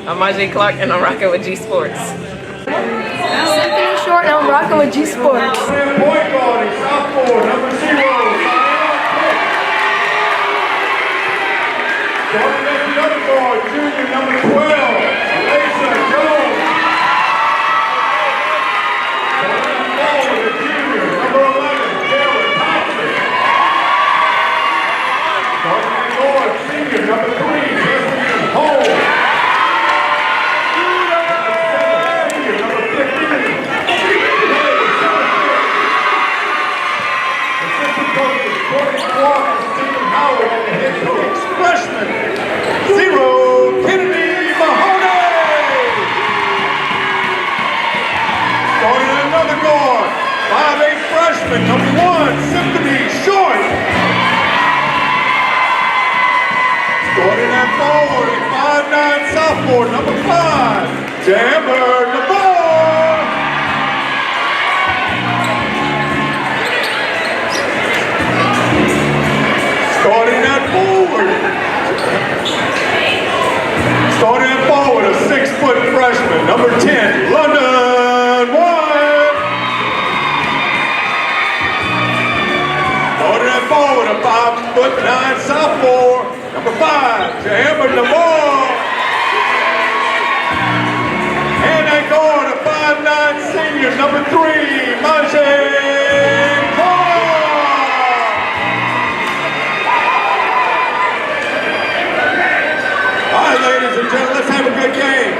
I'm Ajay Clark and I'm rocking with G-Sportz. Symphony Short and I'm rocking with G-Sportz. Point guarding, sophomore, number 0. Starting at the other guard, junior, number 12, Alyssa Jones. Starting forward, the junior, number 11, Taylor Thompson. Starting at guard, senior, number 3, Leslie Cole. Freshman, 0, Kennedy Mahoney. Starting at another guard, 5'8" freshman, number 1, Symphony Short. Starting at forward, 5'9" sophomore, number 5, Jammer Navarre. Starting at forward. Starting at forward, a 6-foot freshman, number 10, London White. Starting at forward, a 5'9" sophomore, number 5, Jammer Navarre. And at guard, a 5'9" senior, number 3, Ajay Clark. All right, ladies and gentlemen, let's have a good game.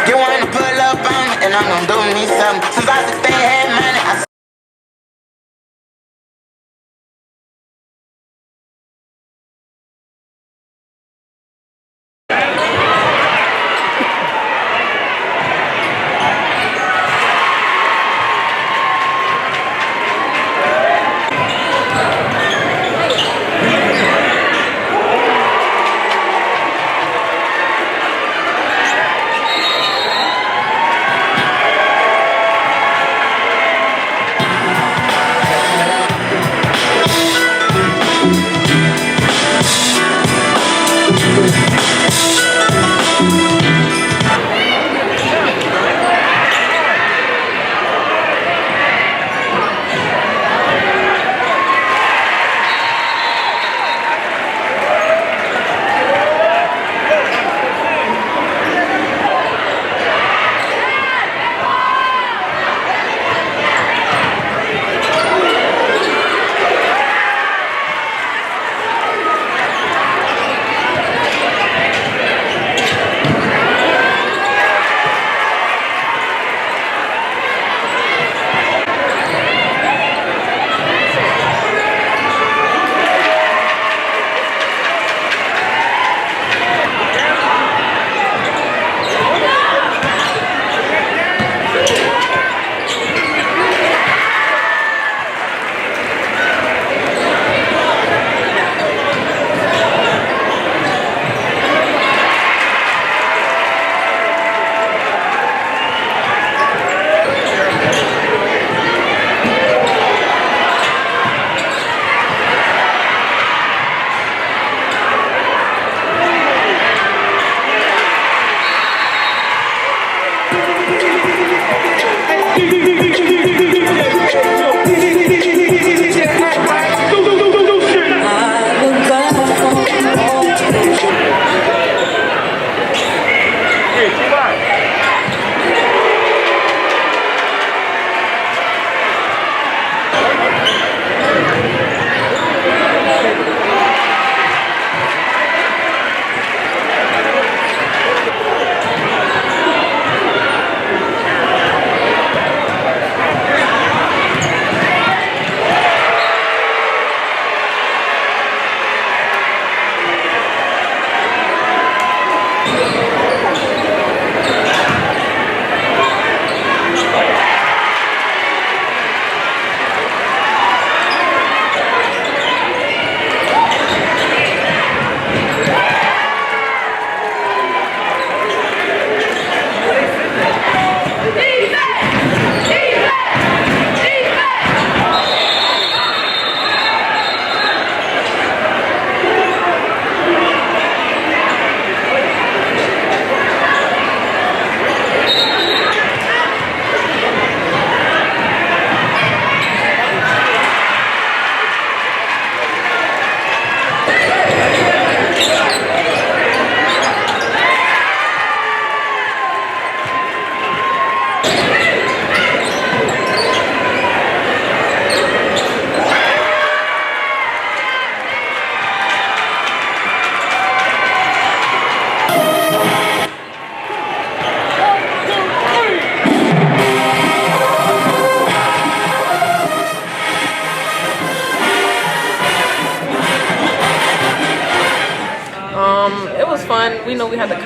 You wanna pull up on me and I'm gonna do me something. Since I just stay had money, I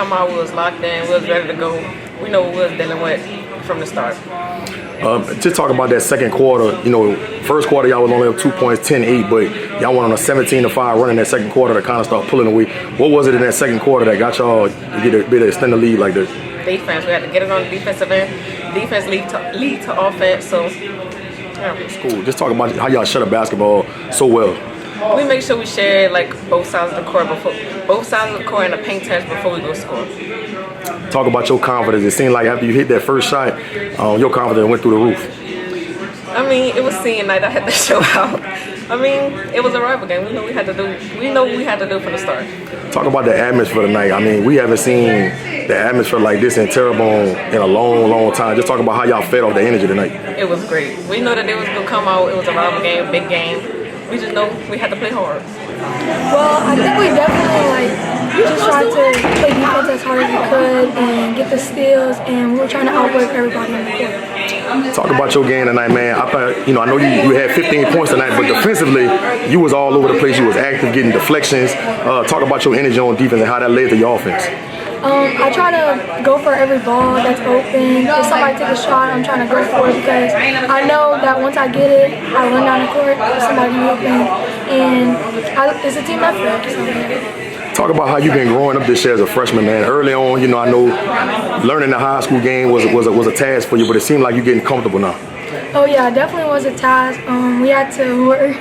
come out, we was locked in, we was ready to go. We know what we was dealing with from the start. Just talk about that second quarter. First quarter y'all was only up 2 points, 10-8, but y'all went on a 17-5 run in that second quarter to kind of start pulling away. What was it in that second quarter that got y'all to get a bit of extend the lead like this? Defense. We had to get it on the defensive end. Defense lead to offense. So yeah. It's cool. Just talk about how y'all shut up basketball so well. We make sure we share like both sides of the court in the paint test before we go score. Talk about your confidence. It seemed like after you hit that first shot, your confidence went through the roof. I mean, it was senior night. I had to show out. I mean, it was a rival game. We know what we had to do from the start. Talk about the atmosphere tonight. I mean, we haven't seen the atmosphere like this in Terrebonne in a long, long time. Just talk about how y'all fed off the energy tonight. It was great. We know that they was gonna come out. It was a rival game, big game. We just know we had to play hard. Well, I think we definitely just tried to play defense as hard as we could and get the steals, and we were trying to outwork everybody on the court. Talk about your game tonight, man. I thought, I know you had 15 points tonight, but defensively, you was all over the place. You was active, getting deflections. Talk about your energy on defense and how that led to your offense. I try to go for every ball that's open. If somebody takes a shot, I'm trying to go for it because I know that once I get it, I run down the court, somebody open, and it's a team effort. So. Talk about how you've been growing up this year as a freshman, man. Early on, I know learning the high school game was a task for you, but it seemed like you're getting comfortable now. Oh yeah, it definitely was a task. We had to work.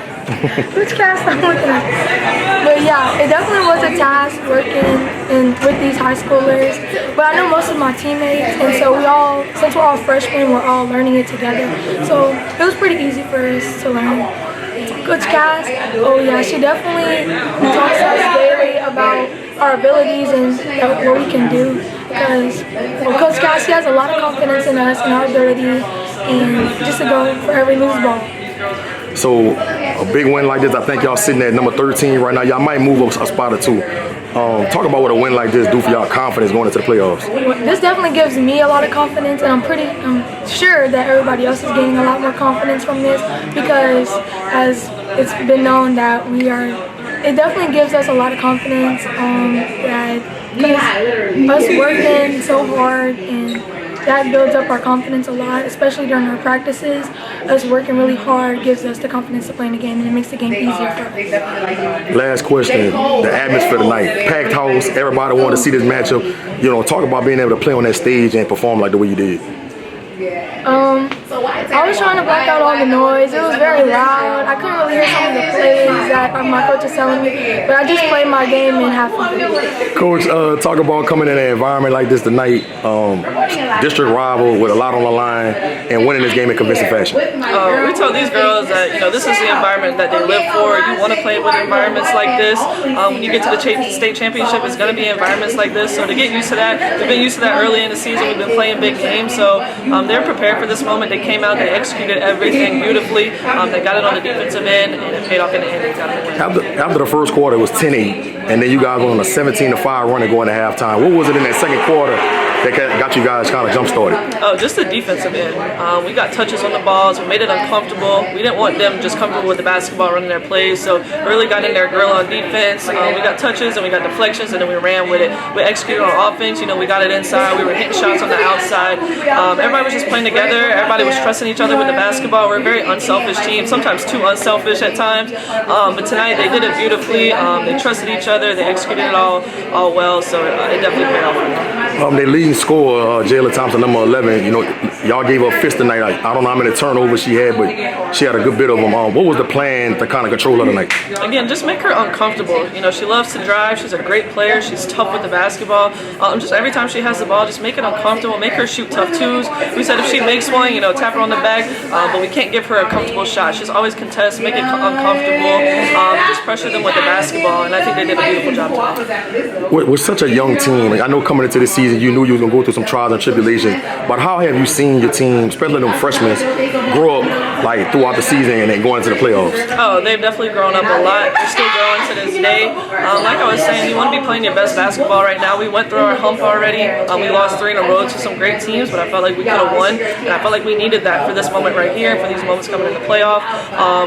Which cast I'm looking at? But yeah, it definitely was a task working with these high schoolers. But I know most of my teammates, and so since we're all freshmen, we're all learning it together. So it was pretty easy for us to learn. Coach Cass, oh yeah, she definitely talks to us daily about our abilities and what we can do. Because Coach Cass, she has a lot of confidence in us and our ability, and just to go for every loose ball. So a big win like this, I think y'all sitting at number 13 right now. Y'all might move up a spot or two. Talk about what a win like this do for y'all confidence going into the playoffs. This definitely gives me a lot of confidence, and I'm sure that everybody else is gaining a lot more confidence from this because as it's been known that it definitely gives us a lot of confidence that us working so hard, and that builds up our confidence a lot, especially during our practices. Us working really hard gives us the confidence to play in the game, and it makes the game easier for us. Last question, the atmosphere tonight. Packed house, everybody wanted to see this matchup. Talk about being able to play on that stage and perform like the way you did. I was trying to block out all the noise. It was very loud. I couldn't really hear some of the plays that my coach was telling me, but I just played my game and had fun. Coach, talk about coming in an environment like this tonight, district rival with a lot on the line, and winning this game in convincing fashion. We told these girls that this is the environment that they live for. You want to play with environments like this. When you get to the state championship, it's going to be environments like this. So to get used to that, they've been used to that early in the season. We've been playing big games, so they're prepared for this moment. They came out, they executed everything beautifully. They got it on the defensive end, and it paid off in the end. They got the win. After the first quarter, it was 10-8, and then you guys went on a 17-5 run and going to halftime. What was it in that second quarter that got you guys kind of jump-started? Oh, just the defensive end. We got touches on the balls. We made it uncomfortable. We didn't want them just comfortable with the basketball running their plays, so really got in their grill on defense. We got touches and we got deflections, and then we ran with it. We executed on offense. We got it inside. We were hitting shots on the outside. Everybody was just playing together. Everybody was trusting each other with the basketball. We're a very unselfish team, sometimes too unselfish at times. But tonight they did it beautifully. They trusted each other. They executed it all well, so it definitely paid off for them. They leading scorer, Jayla Thompson, number 11. Y'all gave her fist tonight. I don't know how many turnovers she had, but she had a good bit of them. What was the plan to kind of control her tonight? Again, just make her uncomfortable. She loves to drive. She's a great player. She's tough with the basketball. Just every time she has the ball, just make it uncomfortable. Make her shoot tough twos. We said if she makes one, tap her on the back, but we can't give her a comfortable shot. She's always contest, make it uncomfortable, just pressure them with the basketball, and I think they did a beautiful job tonight. We're such a young team. I know coming into this season, you knew you was going to go through some trials and tribulations, but how have you seen your team, especially them freshmen, grow up like throughout the season and then going into the playoffs? Oh, they've definitely grown up a lot. They're still growing to this day. Like I was saying, you want to be playing your best basketball right now. We went through our hump already. We lost 3 in a row to some great teams, but I felt like we could have won, and I felt like we needed that for this moment right here, for these moments coming in the playoff.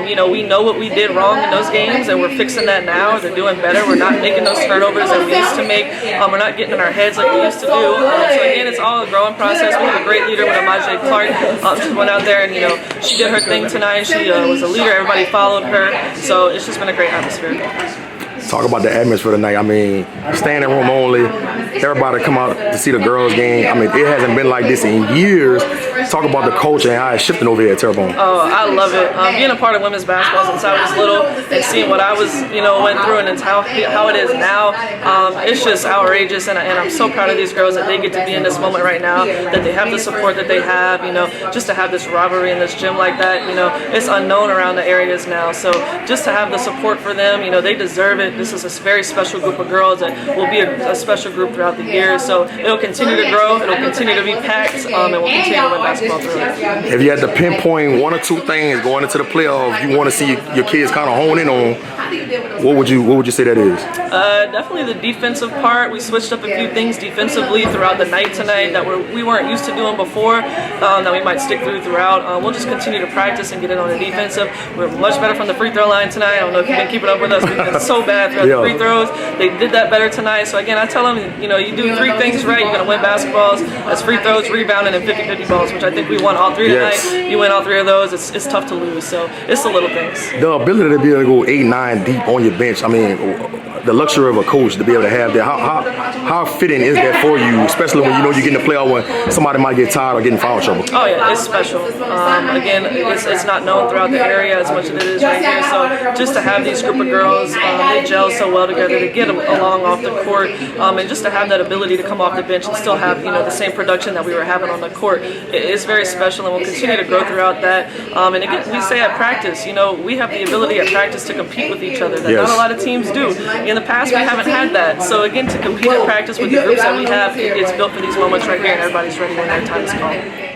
You know, we know what we did wrong in those games, and we're fixing that now. They're doing better. We're not making those turnovers that we used to make. We're not getting in our heads like we used to do. So again, it's all a growing process. We have a great leader with Amaje Clark. She went out there and, you know, she did her thing tonight. She was a leader. Everybody followed her. So it's just been a great atmosphere. Talk about the atmosphere tonight. I mean, standing room only. Everybody come out to see the girls' game. I mean, it hasn't been like this in years. Talk about the culture and how it's shifting over here at Terrebonne. Oh, I love it. Being a part of women's basketball since I was little and seeing what I was, you know, went through and it's how it is now, it's just outrageous. And I'm so proud of these girls that they get to be in this moment right now, that they have the support that they have, you know, just to have this rivalry in this gym like that, you know, it's unknown around the areas now. So just to have the support for them, you know, they deserve it. This is a very special group of girls that will be a special group throughout the year. So it'll continue to grow, it'll continue to be packed, and we'll continue to win basketball through it. If you had to pinpoint 1 or 2 things going into the playoffs you want to see your kids kind of hone in on, what would you say that is? Definitely the defensive part. We switched up a few things defensively throughout the night tonight that we weren't used to doing before, that we might stick throughout. We'll just continue to practice and get it on the defensive. We're much better from the free throw line tonight. I don't know if you've been keeping up with us. We've been so bad throughout the free throws. They did that better tonight. So again, I tell them, you know, you do 3 things right, you're going to win basketballs. That's free throws, rebounding, and 50-50 balls, which I think we won all 3 tonight. You win all 3 of those, it's tough to lose. So it's the little things. The ability to be able to go 8, 9 deep on your bench, I mean, the luxury of a coach to be able to have that. How fitting is that for you, especially when you know you get in the playoff when somebody might get tired or get in foul trouble? Oh yeah, it's special. Again, it's not known throughout the area as much as it is right here. So just to have these group of girls, they gel so well together, to get along off the court, and just to have that ability to come off the bench and still have, you know, the same production that we were having on the court, it's very special, and we'll continue to grow throughout that. And again, we say at practice, you know, we have the ability at practice to compete with each other that not a lot of teams do. In the past, we haven't had that. So again, to compete at practice with the groups that we have, it's built for these moments right here, and everybody's ready when their time is called.